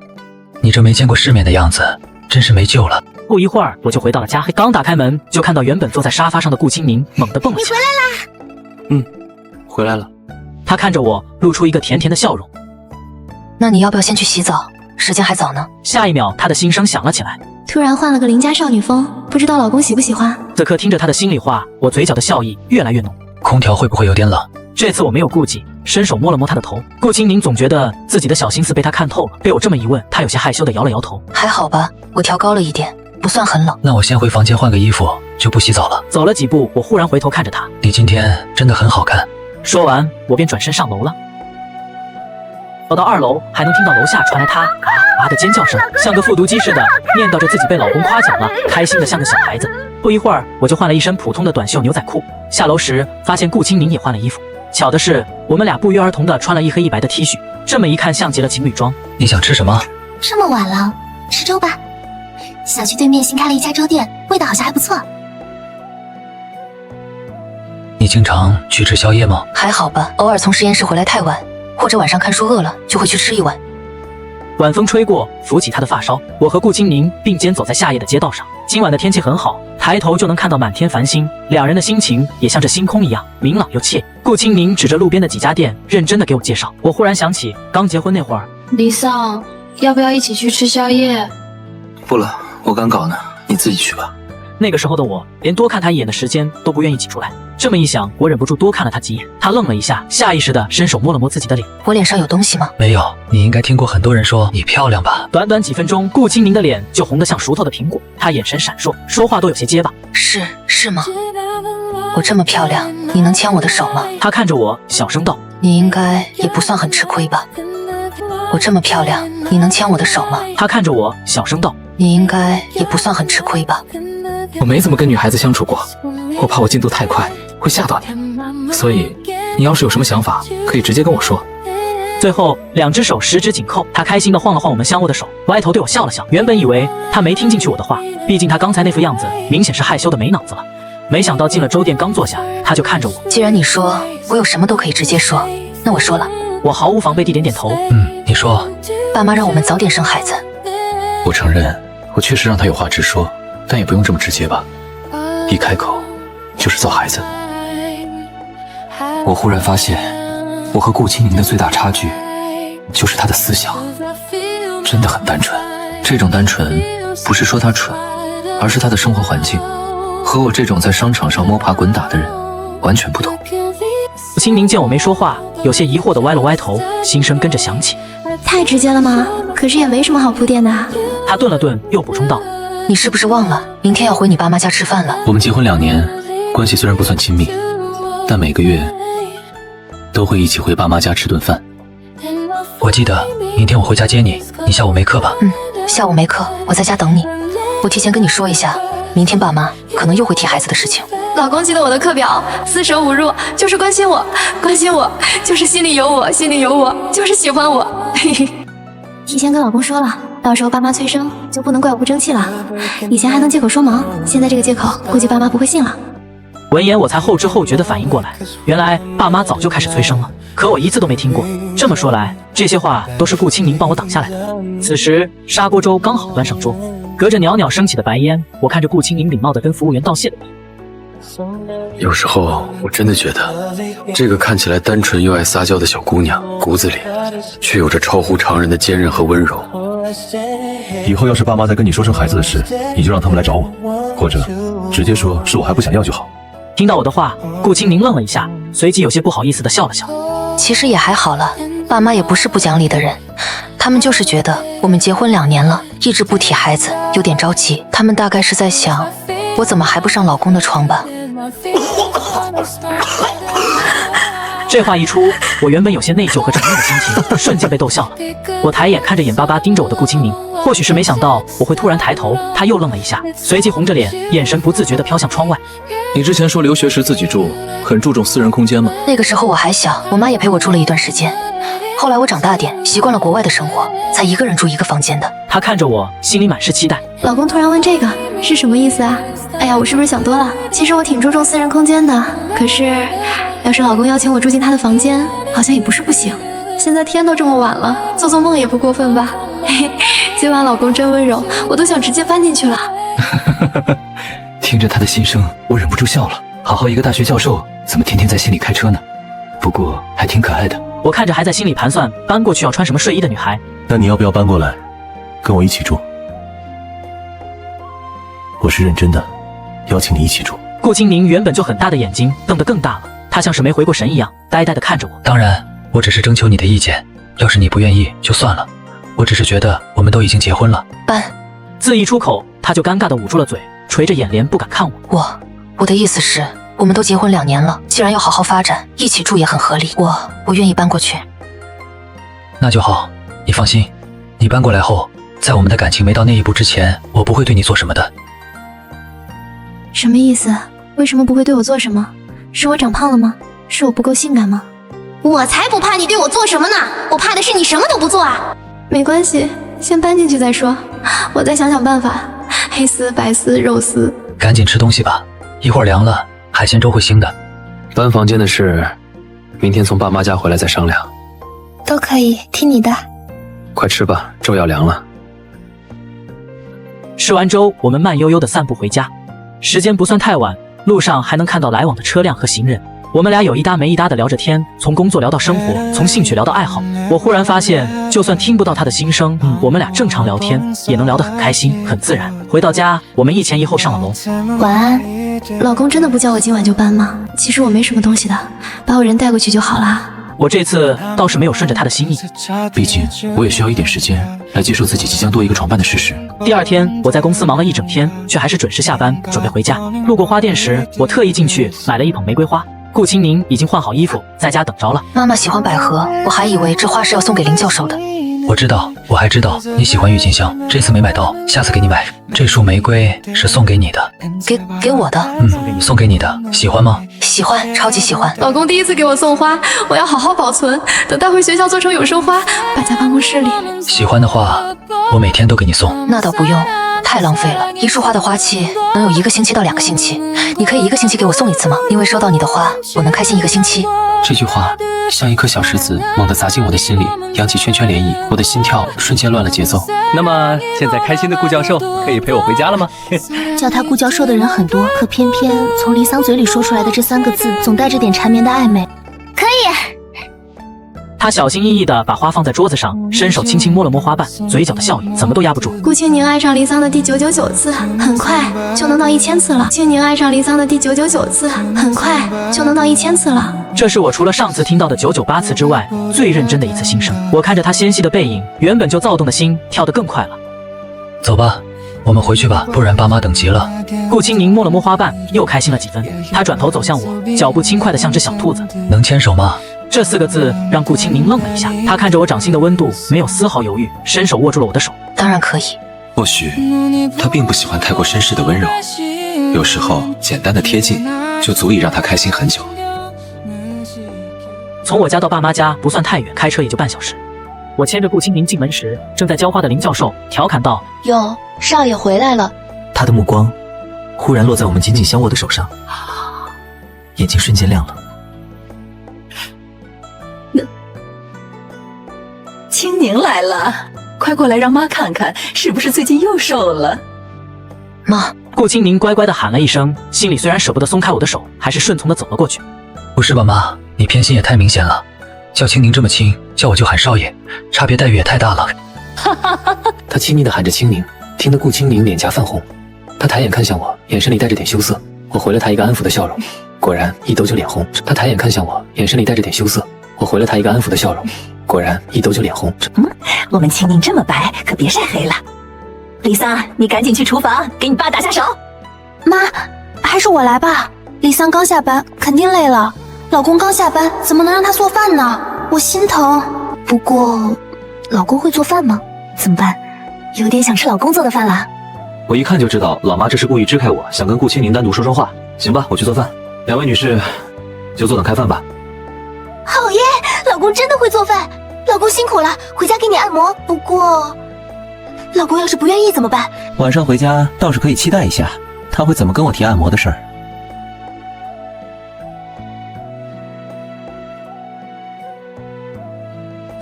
你這沒見過世面的樣子，真是沒救了。不一會兒，我就回到了家。剛打開門，就看到原本坐在沙發上的顧青寧猛地蹦了起來。你回來啦？回來了。他看着我，露出一個甜甜的笑容。那你要不要先去洗澡？時間還早呢。下一秒，他的心聲響了起來。突然換了個鄰家少女風，不知道老公喜不喜歡？此刻聽着他的心裡話，我嘴角的笑意越來越濃。空調會不會有點冷？這次我沒有顧忌，伸手摸了摸他的頭。顧青寧總覺得自己的小心思被他看透，被我這麼一問，他有些害羞地搖了搖頭。還好吧，我調高了一點，不算很冷。那我先回房間換個衣服，就不洗澡了。走了幾步，我忽然回頭看着他。你今天真的很好看。說完，我便轉身上樓了。走到2樓，還能聽到樓下傳來他啊的尖叫聲，像個復讀機似的，念叨着自己被老公誇獎了，開心的像個小孩子。不一會兒，我就換了一身普通的短袖牛仔褲。下樓時，發現顧青寧也換了衣服。巧的是，我們倆不約而同的穿了一黑一白的 T 恤，這麼一看像極了情侶裝。你想吃什麼？這麼晚了，吃粥吧。小區對面新開了一家粥店，味道好像還不錯。你經常去吃宵夜嗎？還好吧，偶爾從實驗室回來太晚，或者晚上看書餓了就會去吃一碗。晚風吹過，拂起他的髮梢。我和顧青寧並肩走在夏夜的街道上。今晚的天氣很好，抬頭就能看到滿天繁星，兩人的心情也像這星空一樣明朗又愜意。顧青寧指着路邊的幾家店，認真的給我介紹。我忽然想起剛結婚那會兒，李桑，要不要一起去吃宵夜？不了，我趕稿呢，你自己去吧。那個時候的我，連多看他一眼的時間都不願意擠出來。這麼一想，我忍不住多看了他幾眼。他愣了一下，下意識地伸手摸了摸自己的臉。我臉上有東西嗎？沒有。你應該聽過很多人說你漂亮吧？短短幾分鐘，顧青寧的臉就紅得像熟透的蘋果，他眼神閃爍，說話都有些結巴。是嗎？我這麼漂亮，你能牽我的手嗎？他看着我，小聲道。你應該也不算很吃虧吧？我這麼漂亮，你能牽我的手嗎？他看着我，小聲道。你應該也不算很吃虧吧？我沒怎麼跟女孩子相處過，我怕我進度太快會嚇到你，所以你要是有什麼想法，可以直接跟我說。最後兩隻手十指緊扣，他開心地晃了晃我們相握的手，歪頭對我笑了笑。原本以為他沒聽進去我的話，畢竟他剛才那副樣子明顯是害羞的沒腦子了。沒想到進了粥店剛坐下，他就看着我。既然你說我有什麼都可以直接說，那我說了。我毫無防備地點點頭。你說。爸媽讓我們早點生孩子。我承認，我確實讓他有話直說，但也不用這麼直接吧，一開口就是造孩子。我忽然發現，我和顧青寧的最大差距就是他的思想真的很單純。這種單純不是說他蠢，而是他的生活環境和我這種在商場上摸爬滾打的人完全不同。青寧見我沒說話，有些疑惑地歪了歪頭，心聲跟着響起。太直接了嗎？可是也沒什麼好鋪墊的。他頓了頓，又補充道。你是不是忘了明天要回你爸媽家吃飯了？我們結婚2年，關係雖然不算親密，但每個月都會一起回爸媽家吃頓飯。我記得明天我回家接你，你下午沒課吧？下午沒課，我在家等你。我提前跟你說一下，明天爸媽可能又會提孩子的事情。老公記得我的課表，四捨五入就是關心我，關心我就是心裡有我，心裡有我就是喜歡我。提前跟老公說了，到时候爸媽催生就不能怪我不爭氣了。以前還能借口說忙，現在這個借口估計爸媽不會信了。聞言，我才後知後覺地反應過來，原來爸媽早就開始催生了，可我一次都沒聽過。這麼說來，這些話都是顧青寧幫我擋下來的。此時，砂鍋粥剛好端上桌，隔着裊裊升起的白煙，我看着顧青寧禮貌地跟服務員道謝的有時候我真的覺得，這個看起來單純又愛撒嬌的小姑娘，骨子裡卻有着超乎常人的堅韌和溫柔。以後要是爸媽再跟你說生孩子的事，你就讓他們來找我，或者直接說是我還不想要就好。聽到我的話，顧青寧愣了一下，隨即有些不好意思地笑了笑。其實也還好了，爸媽也不是不講理的人，他們就是覺得我們結婚2年了，一直不提孩子，有點着急。他們大概是在想，我怎麼還不上老公的床吧。這話一出，我原本有些內疚和沉悶的心情瞬間被逗笑了。我抬眼看着眼巴巴盯着我的顧青寧，或許是沒想到我会突然抬頭，他又愣了一下，隨即紅着臉，眼神不自覺地飄向窗外。你之前說留學時自己住，很注重私人空間嗎？那個時候我還小，我媽也陪我住了一段時間。後來我長大點，習慣了國外的生活，才一個人住一個房間的。他看着我，心裡滿是期待。老公突然問這個是什麼意思啊？哎呀，我是不是想多了？其實我挺注重私人空間的，可是要是老公邀請我住進他的房間，好像也不是不行。现在天都這麼晚了，做做夢也不過分吧？嘿嘿，今晚老公真溫柔，我都想直接搬進去了。聽着他的心聲，我忍不住笑了。好好一個大學教授，怎麼天天在心裡開車呢？不過還挺可愛的。我看着還在心裡盤算搬過去要穿什麼睡衣的女孩，那你要不要搬過來，跟我一起住？我是認真的，邀請你一起住。顧青寧原本就很大的眼睛瞪得更大了，她像是沒回過神一樣，呆呆地看着我。當然，我只是徵求你的意見，要是你不願意就算了。我只是覺得我們都已經結婚了。搬。字一出口，他就尷尬地捂住了嘴，垂着眼簾不敢看我。我的意思是，我們都結婚2年了，既然要好好發展，一起住也很合理。我願意搬過去。那就好，你放心，你搬過來後，在我們的感情沒到那一步之前，我不會對你做什麼的。什麼意思？為什麼不會對我做什麼？是我長胖了嗎？是我不夠性感嗎？我才不怕你對我做什麼呢，我怕的是你什麼都不做啊。沒關係，先搬進去再說，我再想想辦法。黑絲、白絲、肉絲。趕緊吃東西吧，一會兒涼了，海鮮粥會腥的。搬房間的事，明天從爸媽家回來再商量。都可以，聽你的。快吃吧，粥要涼了。吃完粥，我們慢悠悠地散步回家。時間不算太晚，路上還能看到來往的車輛和行人。我們倆有一搭沒一搭地聊着天，從工作聊到生活，從興趣聊到愛好。我忽然發現，就算聽不到他的心聲，我們倆正常聊天也能聊得很開心，很自然。回到家，我們一前一後上了樓。晚安。老公真的不叫我今晚就搬嗎？其實我沒什麼東西的，把我人帶過去就好了。我這次倒是沒有順着他的心意，畢竟我也需要一點時間來接受自己即將多一個床伴的事實。第二天，我在公司忙了一整天，卻還是準時下班，準備回家。路過花店時，我特意進去買了一捧玫瑰花。顧青寧已經換好衣服，在家等着了。媽媽喜歡百合，我還以為這花是要送給林教授的。我知道，我還知道你喜歡鬱金香，這次沒買到，下次給你買。這束玫瑰是送給你的，給我的？送給你的，喜歡嗎？喜歡，超級喜歡。老公第一次給我送花，我要好好保存，等帶回學校做成有声花，擺在辦公室裡。喜歡的話，我每天都給你送。那倒不用，太浪費了。一束花的花期能有1個星期到2個星期，你可以1個星期給我送1次嗎？因為收到你的花，我能開心1個星期。這句話像一顆小石子猛地砸進我的心裡，揚起圈圈漣漪，我的心跳瞬間亂了節奏。那麼現在開心的顧教授可以陪我回家了嗎？叫他顧教授的人很多，可偏偏從離桑嘴裡說出來的這3個字總帶着點纏綿的曖昧。可以。他小心翼翼地把花放在桌子上，伸手輕輕摸了摸花瓣，嘴角的笑意怎麼都壓不住。顧青寧愛上離桑的第999次，很快就能到1000次了。青寧愛上離桑的第999次，很快就能到1000次了。這是我除了上次聽到的998次之外，最認真的一次心聲。我看着他纖細的背影，原本就躁動的心跳得更快了。走吧，我們回去吧，不然爸媽等急了。顧青寧摸了摸花瓣，又開心了幾分。他轉頭走向我，腳步輕快的像隻小兔子。能牽手嗎？這4個字讓顧青寧愣了一下，他看着我掌心的溫度，沒有絲毫猶豫，伸手握住了我的手。當然可以。或許他並不喜歡太過紳士的溫柔，有時候簡單的貼近就足以讓他開心很久。從我家到爸媽家不算太遠，開車也就半小時。我牽着顧清明進門時，正在澆花的林教授調侃道：“喲，少爺回來了。”他的目光忽然落在我們緊緊相握的手上，眼睛瞬間亮了。清宁来了，快过来让媽看看，是不是最近又瘦了？媽，顧清明乖乖地喊了一聲，心裡雖然捨不得鬆開我的手，還是順從地走了過去。不是吧，媽，你偏心也太明顯了。叫清宁這麼親，叫我就喊少爺，差別待遇也太大了。他親昵地喊着清寧，聽得顧清寧臉頰泛紅。他抬眼看向我，眼神裡帶着點羞澀。我回了他一個安撫的笑容，果然一抖就臉紅。他抬眼看向我，眼神裡帶着點羞澀。我回了他一個安撫的笑容，果然一抖就臉紅。我們清宁這麼白，可別曬黑了。李桑，你趕緊去廚房給你爸打下手。媽，還是我來吧。李桑剛下班，肯定累了。老公刚下班，怎麼能讓他做飯呢？我心疼。不过，老公会做飯吗？怎么办？有点想吃老公做的飯啦。我一看就知道，老媽這是故意支開我，想跟顧清寧單獨說說話。行吧，我去做飯。兩位女士，就坐等開飯吧。好耶，老公真的會做飯。老公辛苦了，回家給你按摩。不過，老公要是不願意怎麼辦？晚上回家倒是可以期待一下，他會怎麼跟我提按摩的事兒。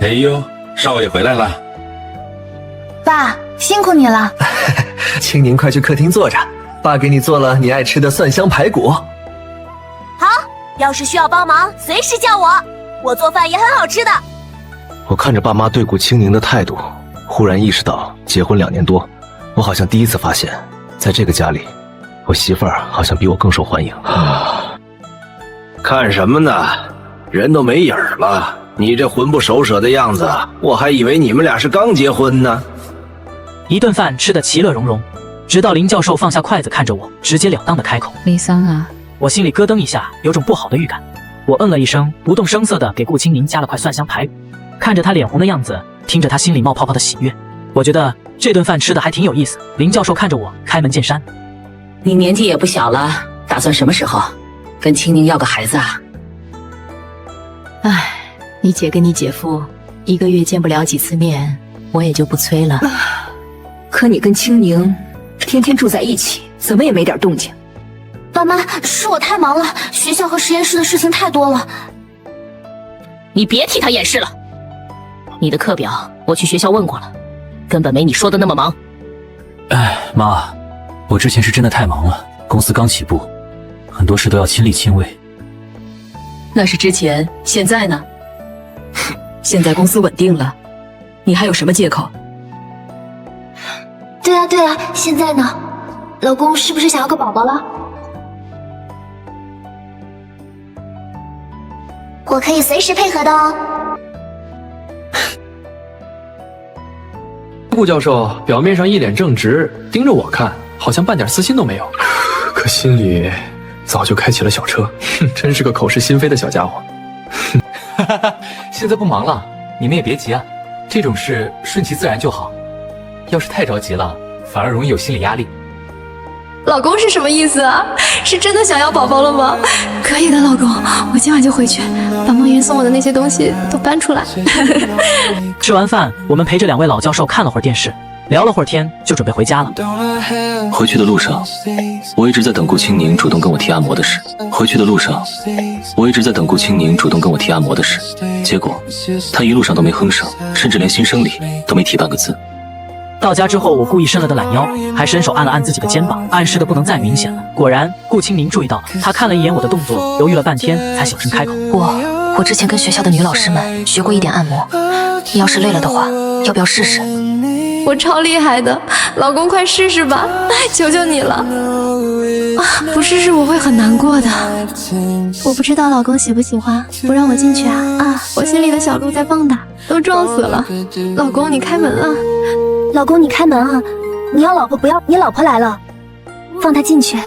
哎呦，少爺回來了。爸，辛苦你了。清寧，快去客廳坐着，爸給你做了你愛吃的蒜香排骨。好，要是需要幫忙，隨時叫我，我做飯也很好吃的。我看着爸媽對顧清寧的態度，忽然意識到，結婚2年多，我好像第一次發現，在這個家裡，我媳婦兒好像比我更受歡迎。看什麼呢？人都沒影兒了，你這魂不守舍的樣子，我還以為你們倆是剛結婚呢。一頓飯吃得其樂融融，直到林教授放下筷子看着我，直截了當的開口：“李桑啊！”我心裡咯噔一下，有種不好的預感。我嗯了一聲，不動聲色的給顧清明加了塊蒜香排骨。看着他臉紅的樣子，聽着他心裡冒泡泡的喜悅，我覺得這頓飯吃的還挺有意思。林教授看着我，開門見山：“你年紀也不小了，打算什麼時候跟清寧要個孩子啊？”唉，你姐跟你姐夫1個月見不了幾次面，我也就不催了。可你跟清寧天天住在一起，怎麼也沒點動靜。爸媽，是我太忙了，學校和實驗室的事情太多了。你別替他掩飾了。你的課表我去學校問過了，根本沒你說的那麼忙。哎，媽，我之前是真的太忙了，公司剛起步，很多事都要親力親為。那是之前，現在呢？現在公司穩定了，你還有什麼借口？對啊，現在呢？老公是不是想要個寶寶了？我可以隨時配合的哦。顧教授表面上一臉正直，盯着我看，好像半點私心都沒有，可心裡早就開啟了小車。真是個口是心非的小家伙。現在不忙了，你們也別急啊，這種事順其自然就好。要是太着急了，反而容易有心理壓力。老公是什麼意思啊？是真的想要寶寶了嗎？可以的，老公，我今晚就回去，把夢雲送我的那些東西都搬出來。吃完飯，我們陪着2位老教授看了會兒電視，聊了會兒天，就準備回家了。回去的路上，我一直在等顧清寧主動跟我提按摩的事。結果他一路上都沒哼聲，甚至連新生裡都沒提半個字。到家之後，我故意伸了個懶腰，還伸手按了按自己的肩膀，暗示的不能再明顯了。果然，顧清明注意到了，他看了一眼我的動作，猶豫了半天，才小聲開口：“我之前跟學校的女老師們學過一點按摩，你要是累了的話，要不要試試？”我超厲害的，老公快試試吧，求求你了！不試試我會很難過的。我不知道老公喜不喜歡，不讓我進去啊！我心裡的小鹿在蹦躂，都撞死了。老公，你開門啊！老公，你開門啊！你要老婆不要，你老婆來了，放她進去。